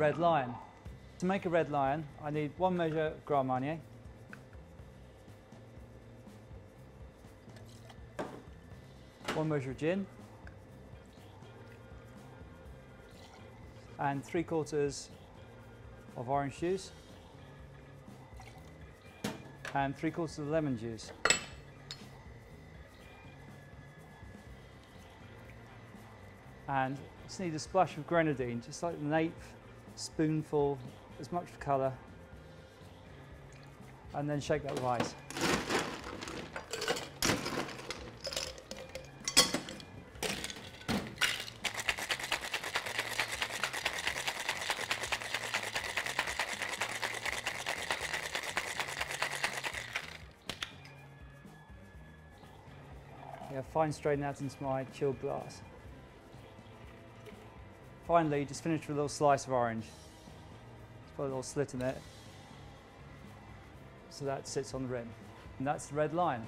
red lion. To make a red lion, I need 1 measure Grand Marnier, 1 measure of gin, and 3/4 of orange juice, and 3/4 of lemon juice. And just need a splash of grenadine, just like an 1/8 spoonful, as much colour, and then shake that with ice. Yeah, fine strain that into my chilled glass. Finally, just finish with a little slice of orange. Just put a little slit in it so that sits on the rim. And that's the red lion.